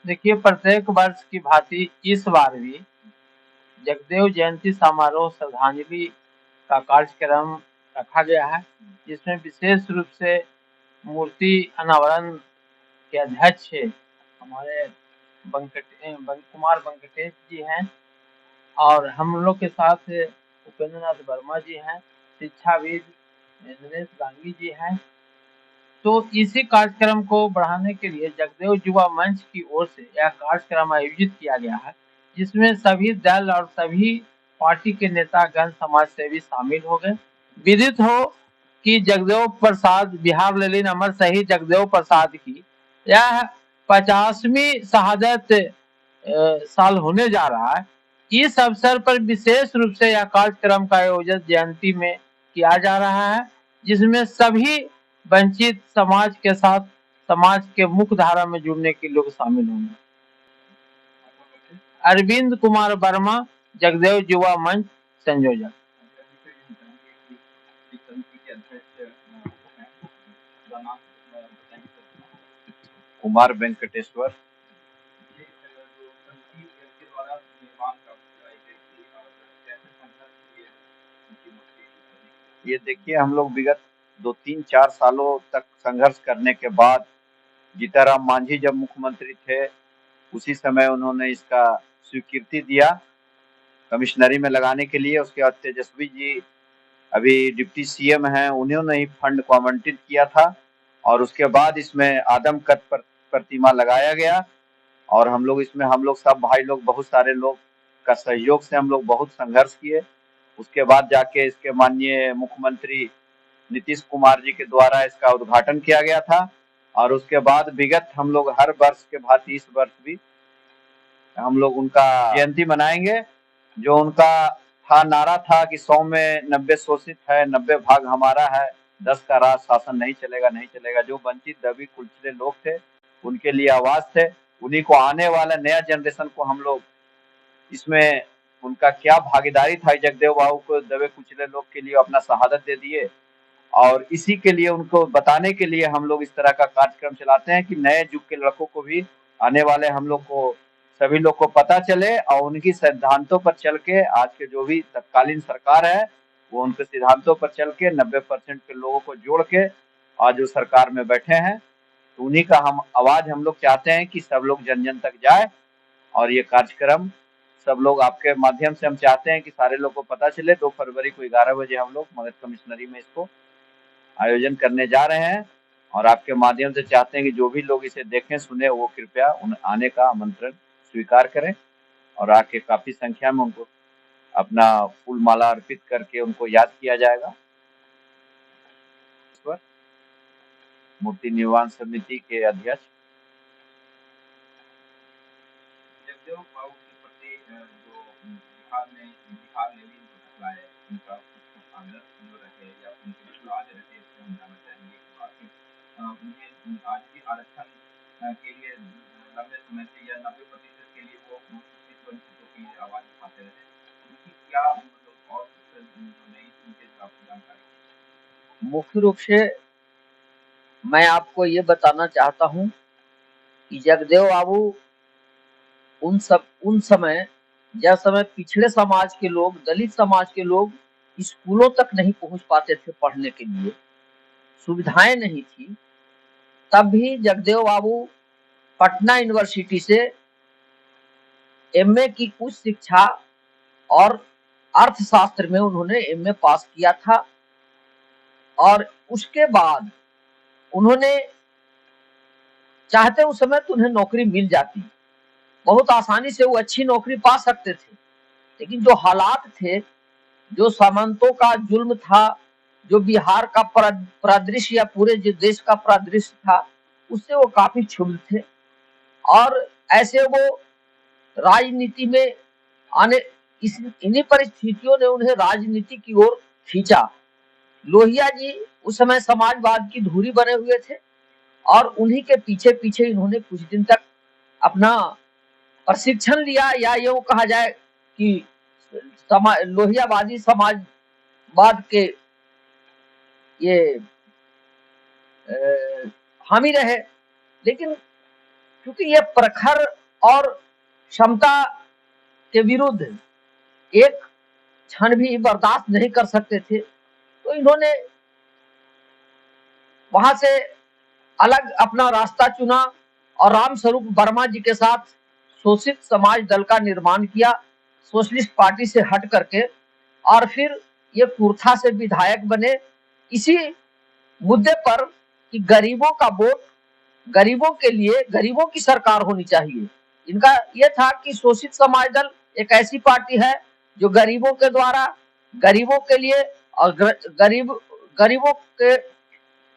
देखिए, प्रत्येक वर्ष की भांति इस बार भी जगदेव जयंती समारोह श्रद्धांजलि का कार्यक्रम रखा गया है, जिसमें विशेष रूप से मूर्ति अनावरण के अध्यक्ष हमारे कुमार वेंकटेश जी हैं और हम लोग के साथ उपेंद्र नाथ वर्मा जी हैं, शिक्षाविद नरेश गांगी जी हैं। तो इसी कार्यक्रम को बढ़ाने के लिए जगदेव युवा मंच की ओर से यह कार्यक्रम आयोजित किया गया है, जिसमें सभी दल और सभी पार्टी के नेतागण समाज सेवी शामिल हो गए। विदित हो कि जगदेव प्रसाद बिहार लेलिन अमर शहीद जगदेव प्रसाद की यह 50वीं शहादत साल होने जा रहा है। इस अवसर पर विशेष रूप से यह कार्यक्रम का आयोजन जयंती में किया जा रहा है, जिसमें सभी वंचित समाज के साथ समाज के मुख्य धारा में जुड़ने के लोग शामिल होंगे। अरविंद कुमार वर्मा, जगदेव युवा मंच संयोजक। कुमार वेंकटेश्वर। ये देखिए, हम लोग विगत 2-3-4 सालों तक संघर्ष करने के बाद जीताराम मांझी जब मुख्यमंत्री थे उसी समय उन्होंने इसका स्वीकृति दिया कमिश्नरी में लगाने के लिए। उसके बाद तेजस्वी जी अभी डिप्टी सीएम हैं, उन्होंने ही फंड को आवंटित किया था और उसके बाद इसमें आदमकद प्रतिमा लगाया गया और हम लोग सब भाई लोग बहुत सारे लोग का सहयोग से हम लोग बहुत संघर्ष किए। उसके बाद जाके इसके माननीय मुख्यमंत्री नीतीश कुमार जी के द्वारा इसका उद्घाटन किया गया था और उसके बाद विगत हम लोग हर वर्ष के भांति इस वर्ष भी हम लोग उनका जयंती मनाएंगे। जो उनका नारा था कि 100 में 90 शोषित है, 90 भाग हमारा है, 10 का राज शासन नहीं चलेगा, नहीं चलेगा। जो वंचित दबी कुचले लोग थे उनके लिए आवाज थे, उन्हीं को आने वाला नया जनरेशन को हम लोग इसमें उनका क्या भागीदारी था, जगदेव बाबू को दबे कुचले लोग के लिए अपना शहादत दे दिए और इसी के लिए उनको बताने के लिए हम लोग इस तरह का कार्यक्रम चलाते हैं कि नए युग के लड़कों को भी आने वाले हम लोग को सभी लोग को पता चले और उनकी सिद्धांतों पर चल के आज के जो भी तत्कालीन सरकार है वो उनके सिद्धांतों पर चल के 90% के लोगों को जोड़ के आज जो सरकार में बैठे हैं, तो उन्हीं का हम आवाज हम लोग चाहते हैं कि सब लोग जन जन तक जाए और ये कार्यक्रम सब लोग आपके माध्यम से हम चाहते हैं कि सारे लोग को पता चले। 2 फरवरी को 11 बजे हम लोग मगध कमिश्नरी में इसको आयोजन करने जा रहे हैं और आपके माध्यम से चाहते हैं कि जो भी लोग इसे देखें सुने वो कृपया आने का आमंत्रण स्वीकार करें और आके काफी संख्या में उनको अपना फूल माला अर्पित करके उनको याद किया जाएगा। मूर्ति निर्माण समिति के अध्यक्ष जगदेव बाबू के प्रति जो बिहार में उनका आदर्श जो रहे या उनके जो आज रहे इसको हम जानना चाहेंगे कि आखिर उन्हें आज भी आरक्षण के लिए लंबे समय से या 90% के लिए वो वंचितों की आवाज उठाते रहे, उनकी क्या मतलब और नई चीजें आपको जानकारी? मुख्य रूप से मैं आपको ये बताना चाहता हूं कि जगदेव बाबू उन समय जब समय पिछड़े समाज के लोग, दलित समाज के लोग स्कूलों तक नहीं पहुंच पाते थे पढ़ने के लिए, सुविधाएं नहीं थी, तब भी जगदेव बाबू पटना यूनिवर्सिटी से एमए की उच्च शिक्षा और अर्थशास्त्र में उन्होंने एमए पास किया था और उसके बाद उन्होंने चाहते उस समय तो उन्हें नौकरी मिल जाती, बहुत आसानी से वो अच्छी नौकरी पा सकते थे, लेकिन जो हालात थे, जो सामंतों का जुल्म था, जो बिहार का परिदृश्य या पूरे जो देश का परिदृश्य था, उससे वो काफी क्षुब्ध थे और ऐसे वो राजनीति में आने इन्हीं परिस्थितियों ने उन्हें राजनीति की ओर खींचा। लोहिया जी उस समय समाजवाद की धुरी बने हुए थे और उन्हीं के पीछे पीछे इन्होंने कुछ दिन तक अपना प्रशिक्षण लिया या यूं कहा जाए कि लोहियावादी समाजवाद के ये हामी रहे, लेकिन क्योंकि ये प्रखर और क्षमता के विरुद्ध एक क्षण भी बर्दाश्त नहीं कर सकते थे, तो इन्होंने वहां से अलग अपना रास्ता चुना और रामस्वरूप वर्मा जी के साथ शोषित समाज दल का निर्माण किया, सोशलिस्ट पार्टी से हट करके, और फिर ये कुर्था से विधायक बने इसी मुद्दे पर कि गरीबों का वोट, गरीबों के लिए, गरीबों की सरकार होनी चाहिए। इनका यह था कि शोषित समाज दल एक ऐसी पार्टी है जो गरीबों के द्वारा, गरीबों के लिए और गरीबों के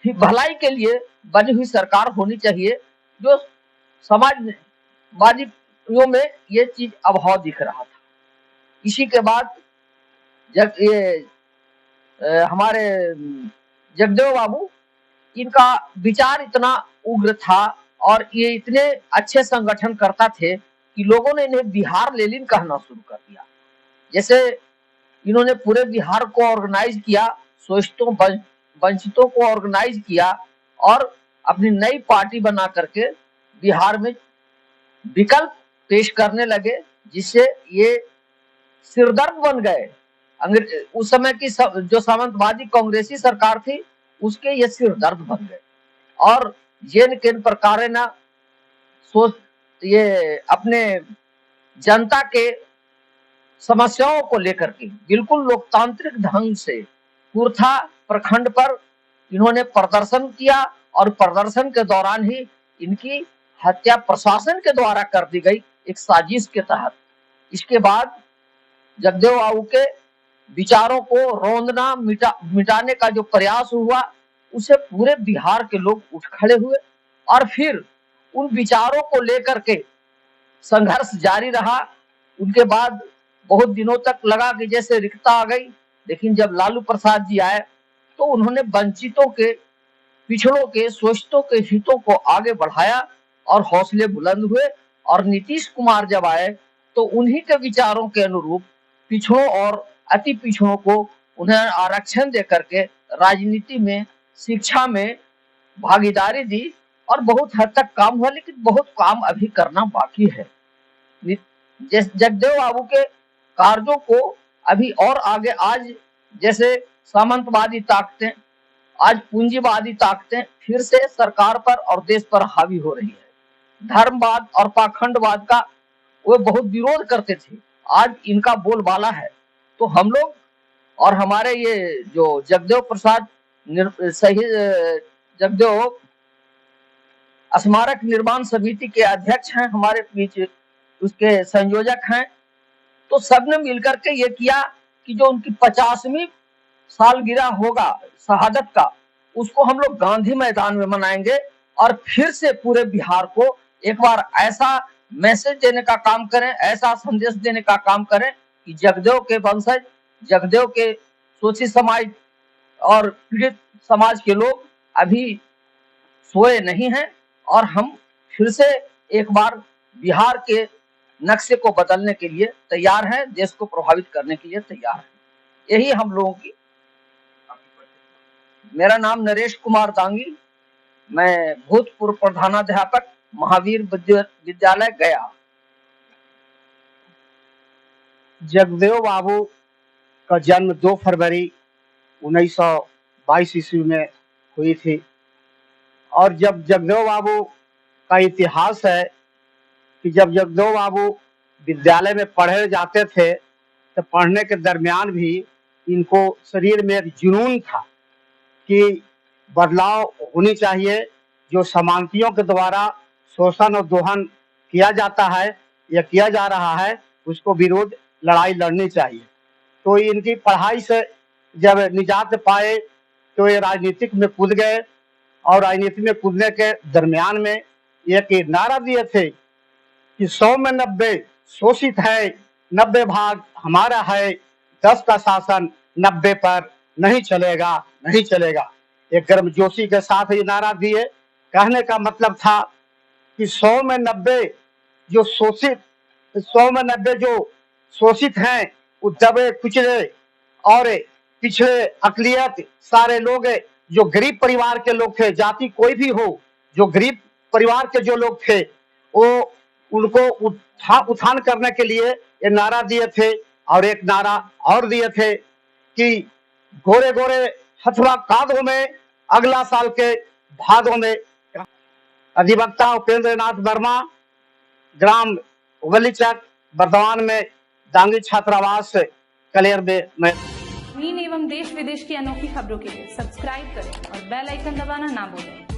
भलाई के लिए बनी हुई सरकार होनी चाहिए, जो समाजवादियों में ये चीज अभाव दिख रहा था। इसी के बाद जब ये हमारे जगदेव बाबू, इनका विचार इतना उग्र था और ये इतने अच्छे संगठन करता थे कि लोगों ने इन्हें बिहार लेनिन कहना शुरू कर दिया। जैसे इन्होंने पूरे बिहार को ऑर्गेनाइज किया, शोषितों वंचितों को ऑर्गेनाइज किया और अपनी नई पार्टी बना करके बिहार में विकल्प पेश करने लगे, जिससे ये सिरदर्द बन गए। उस समय की जो सामंतवादी कांग्रेसी सरकार थी उसके ये सिरदर्द बन गए और जेन केन प्रकार ना सोच ये अपने जनता के समस्याओं को लेकर के बिल्कुल लोकतांत्रिक ढंग से कुर्था प्रखंड पर इन्होंने प्रदर्शन किया और प्रदर्शन के दौरान ही इनकी हत्या प्रशासन के द्वारा कर दी गई, एक साजिश के तहत। इसके बाद जगदेव बाबू के विचारों को रौंदना मिटाने का जो प्रयास हुआ, उसे पूरे बिहार के लोग उठ खड़े हुए और फिर उन विचारों को लेकर के संघर्ष जारी रहा। उनके बाद बहुत दिनों तक लगा कि जैसे रिक्तता आ गई, लेकिन जब लालू प्रसाद जी आए तो उन्होंने वंचितों के, पिछड़ों के, शोषितों के हितों को आगे बढ़ाया और हौसले बुलंद हुए। और नीतीश कुमार जब आए तो उन्हीं के विचारों के अनुरूप पिछड़ों और अति पिछड़ों को उन्हें आरक्षण दे करके राजनीति में, शिक्षा में भागीदारी दी और बहुत हद तक काम हुआ, लेकिन बहुत काम अभी करना बाकी है। जगदेव बाबू के कार्यों को अभी और आगे, आज जैसे सामंतवादी ताकतें, आज पूंजीवादी ताकतें फिर से सरकार पर और देश पर हावी हो रही है। धर्मवाद और पाखंडवाद का वो बहुत विरोध करते थे, आज इनका बोलबाला है। तो हम लोग और हमारे ये जो जगदेव प्रसाद जगदेव स्मारक निर्माण समिति के अध्यक्ष हैं, हमारे बीच उसके संयोजक हैं, तो सबने मिलकर के ये किया कि जो उनकी 50वीं सालगिरह होगा शहादत का, उसको हम लोग गांधी मैदान में मनाएंगे और फिर से पूरे बिहार को एक बार ऐसा मैसेज देने का काम करें, ऐसा संदेश देने का काम करें कि जगदेव के वंशज, जगदेव के शोषित समाज और पीड़ित समाज के लोग अभी सोए नहीं हैं और हम फिर से एक बार बिहार के नक्शे को बदलने के लिए तैयार हैं, देश को प्रभावित करने के लिए तैयार हैं। यही हम लोगों की। मेरा नाम नरेश कुमार दांगी, मैं भूतपूर्व प्रधानाध्यापक महावीर विद्यालय गया। जगदेव बाबू का जन्म 2 फरवरी 1922 ईस्वी में हुई थी और जब जगदेव बाबू का इतिहास है कि जब जगदेव बाबू विद्यालय में पढ़े जाते थे तो पढ़ने के दरमियान भी इनको शरीर में एक जुनून था कि बदलाव होनी चाहिए, जो समानतियों के द्वारा शोषण और दोहन किया जाता है या किया जा रहा है, उसको विरोध लड़ाई लड़नी चाहिए। तो इनकी पढ़ाई से जब निजात पाए तो ये राजनीतिक में कूद गए और राजनीति में कूदने के दरमियान में एक नारा दिए थे कि 100 में 90 शोषित है, 90 भाग हमारा है, 10 का शासन 90 पर नहीं चलेगा, नहीं चलेगा। एक गर्मजोशी के साथ ये नारा दिए। कहने का मतलब था कि 100 में 90 जो शोषित, 100 में 90 जो शोषित हैं, वो दबे कुचले और पिछड़े अकलियत सारे लोग, जो गरीब परिवार के लोग थे, जाति कोई भी हो, जो गरीब परिवार के जो लोग थे वो उनको उत्थान करने के लिए ये नारा दिए थे। और एक नारा और दिए थे कि गोरे गोरे हथवा कादों में अगला साल के भादों में। अधिवक्ता उपेंद्र नाथ वर्मा, ग्राम वलीचक, बर्दवान में दांगी छात्रावास कलेर में। एवं देश विदेश की अनोखी खबरों के लिए सब्सक्राइब करें और बेल आइकन दबाना ना भूलें।